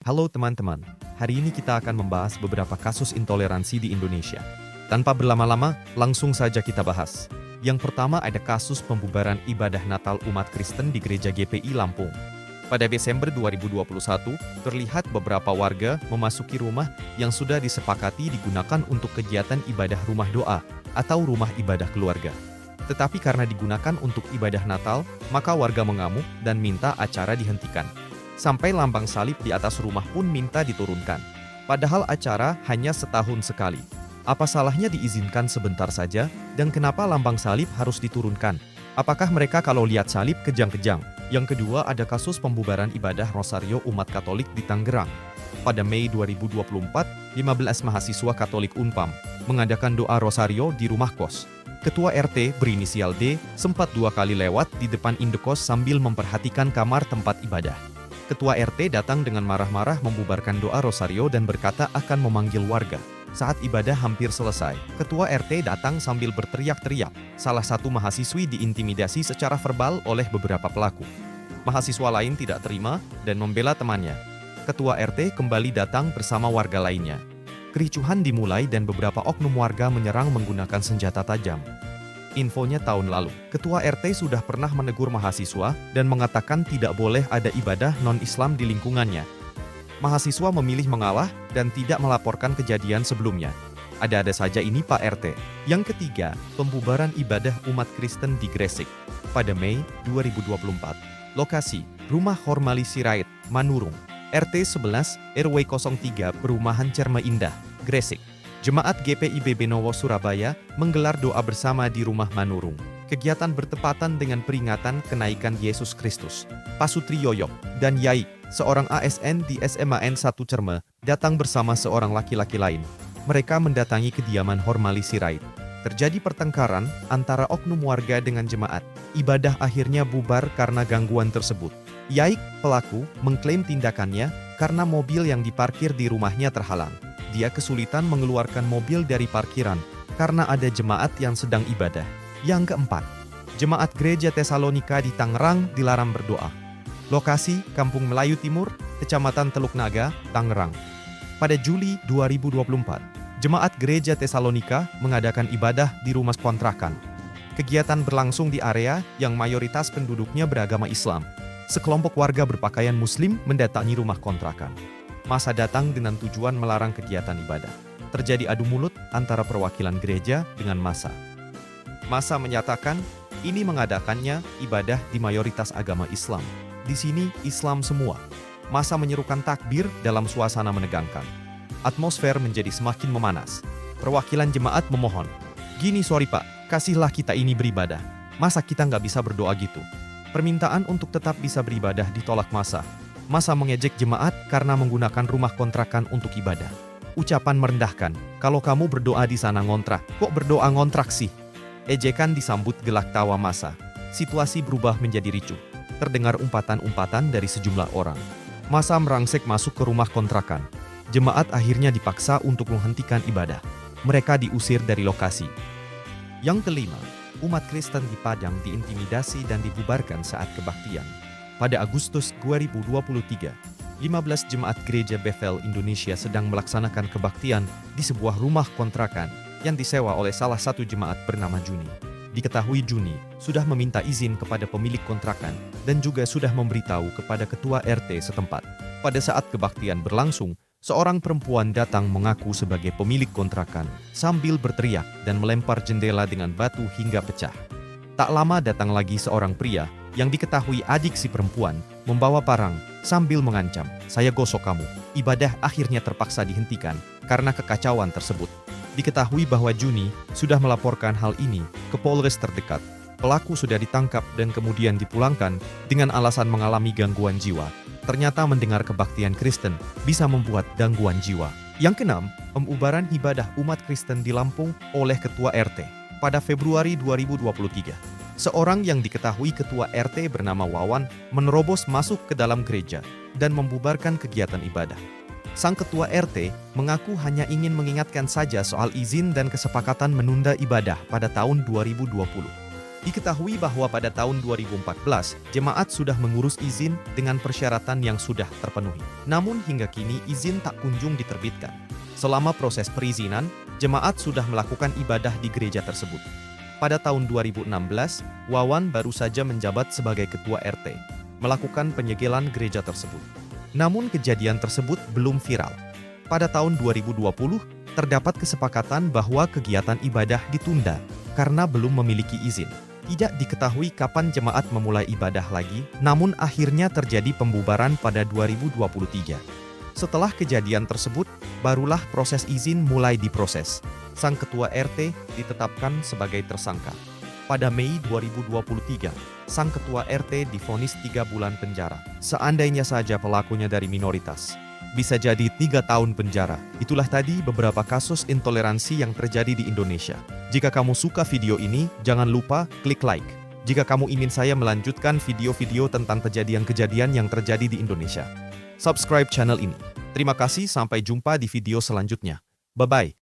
Halo teman-teman, hari ini kita akan membahas beberapa kasus intoleransi di Indonesia. Tanpa berlama-lama, langsung saja kita bahas. Yang pertama ada kasus pembubaran ibadah Natal umat Kristen di Gereja GPI Lampung. Pada Desember 2021, terlihat beberapa warga memasuki rumah yang sudah disepakati digunakan untuk kegiatan ibadah rumah doa atau rumah ibadah keluarga. Tetapi karena digunakan untuk ibadah Natal, maka warga mengamuk dan minta acara dihentikan. Sampai lambang salib di atas rumah pun minta diturunkan. Padahal acara hanya setahun sekali. Apa salahnya diizinkan sebentar saja, dan kenapa lambang salib harus diturunkan? Apakah mereka kalau lihat salib kejang-kejang? Yang kedua ada kasus pembubaran ibadah Rosario umat Katolik di Tangerang. Pada Mei 2024, 15 mahasiswa Katolik Unpam mengadakan doa Rosario di rumah kos. Ketua RT berinisial D sempat 2 kali lewat di depan indekos sambil memperhatikan kamar tempat ibadah. Ketua RT datang dengan marah-marah membubarkan doa Rosario dan berkata akan memanggil warga. Saat ibadah hampir selesai, Ketua RT datang sambil berteriak-teriak. Salah satu mahasiswi diintimidasi secara verbal oleh beberapa pelaku. Mahasiswa lain tidak terima dan membela temannya. Ketua RT kembali datang bersama warga lainnya. Kericuhan dimulai dan beberapa oknum warga menyerang menggunakan senjata tajam. Infonya tahun lalu, Ketua RT sudah pernah menegur mahasiswa dan mengatakan tidak boleh ada ibadah non-Islam di lingkungannya. Mahasiswa memilih mengalah dan tidak melaporkan kejadian sebelumnya. Ada-ada saja ini Pak RT. Yang ketiga, pembubaran ibadah umat Kristen di Gresik. Pada Mei 2024, lokasi Rumah Hormali Sirait, Manurung, RT 11, RW 03, Perumahan Cerme Indah, Gresik. Jemaat GPIB Benowo Surabaya menggelar doa bersama di rumah Manurung. Kegiatan bertepatan dengan peringatan kenaikan Yesus Kristus. Pasutri Yoyok dan Yai, seorang ASN di SMAN 1 Cerme, datang bersama seorang laki-laki lain. Mereka mendatangi kediaman Hormali Sirait. Terjadi pertengkaran antara oknum warga dengan jemaat. Ibadah akhirnya bubar karena gangguan tersebut. Yai, pelaku, mengklaim tindakannya karena mobil yang diparkir di rumahnya terhalang. Dia kesulitan mengeluarkan mobil dari parkiran karena ada jemaat yang sedang ibadah. Yang keempat, jemaat Gereja Tesalonika di Tangerang dilarang berdoa. Lokasi Kampung Melayu Timur, Kecamatan Teluk Naga, Tangerang. Pada Juli 2024, jemaat Gereja Tesalonika mengadakan ibadah di rumah kontrakan. Kegiatan berlangsung di area yang mayoritas penduduknya beragama Islam. Sekelompok warga berpakaian Muslim mendatangi rumah kontrakan. Massa datang dengan tujuan melarang kegiatan ibadah. Terjadi adu mulut antara perwakilan gereja dengan massa. Massa menyatakan, ini mengadakannya ibadah di mayoritas agama Islam. Di sini Islam semua. Massa menyerukan takbir dalam suasana menegangkan. Atmosfer menjadi semakin memanas. Perwakilan jemaat memohon, gini sorry Pak, kasihlah kita ini beribadah. Masa kita nggak bisa berdoa gitu? Permintaan untuk tetap bisa beribadah ditolak massa. Massa mengejek jemaat karena menggunakan rumah kontrakan untuk ibadah. Ucapan merendahkan, kalau kamu berdoa di sana ngontrak, kok berdoa ngontrak sih? Ejekan disambut gelak tawa massa. Situasi berubah menjadi ricuh. Terdengar umpatan-umpatan dari sejumlah orang. Massa merangsek masuk ke rumah kontrakan. Jemaat akhirnya dipaksa untuk menghentikan ibadah. Mereka diusir dari lokasi. Yang kelima, umat Kristen di Padang diintimidasi dan dibubarkan saat kebaktian. Pada Agustus 2023, 15 jemaat Gereja Bethel Indonesia sedang melaksanakan kebaktian di sebuah rumah kontrakan yang disewa oleh salah satu jemaat bernama Juni. Diketahui Juni sudah meminta izin kepada pemilik kontrakan dan juga sudah memberitahu kepada ketua RT setempat. Pada saat kebaktian berlangsung, seorang perempuan datang mengaku sebagai pemilik kontrakan sambil berteriak dan melempar jendela dengan batu hingga pecah. Tak lama datang lagi seorang pria yang diketahui adik si perempuan membawa parang sambil mengancam, saya gosok kamu. Ibadah akhirnya terpaksa dihentikan karena kekacauan tersebut. Diketahui bahwa Juni sudah melaporkan hal ini ke Polres terdekat. Pelaku sudah ditangkap dan kemudian dipulangkan dengan alasan mengalami gangguan jiwa. Ternyata mendengar kebaktian Kristen bisa membuat gangguan jiwa. Yang keenam, pembubaran ibadah umat Kristen di Lampung oleh Ketua RT. Pada Februari 2023, seorang yang diketahui ketua RT bernama Wawan menerobos masuk ke dalam gereja dan membubarkan kegiatan ibadah. Sang ketua RT mengaku hanya ingin mengingatkan saja soal izin dan kesepakatan menunda ibadah pada tahun 2020. Diketahui bahwa pada tahun 2014, jemaat sudah mengurus izin dengan persyaratan yang sudah terpenuhi. Namun hingga kini izin tak kunjung diterbitkan. Selama proses perizinan, jemaat sudah melakukan ibadah di gereja tersebut. Pada tahun 2016, Wawan baru saja menjabat sebagai ketua RT, melakukan penyegelan gereja tersebut. Namun kejadian tersebut belum viral. Pada tahun 2020, terdapat kesepakatan bahwa kegiatan ibadah ditunda karena belum memiliki izin. Tidak diketahui kapan jemaat memulai ibadah lagi, namun akhirnya terjadi pembubaran pada 2023. Setelah kejadian tersebut, barulah proses izin mulai diproses. Sang ketua RT ditetapkan sebagai tersangka. Pada Mei 2023, sang ketua RT divonis 3 bulan penjara. Seandainya saja pelakunya dari minoritas, bisa jadi 3 tahun penjara. Itulah tadi beberapa kasus intoleransi yang terjadi di Indonesia. Jika kamu suka video ini, jangan lupa klik like. Jika kamu ingin saya melanjutkan video-video tentang kejadian-kejadian yang terjadi di Indonesia, subscribe channel ini. Terima kasih, sampai jumpa di video selanjutnya. Bye-bye.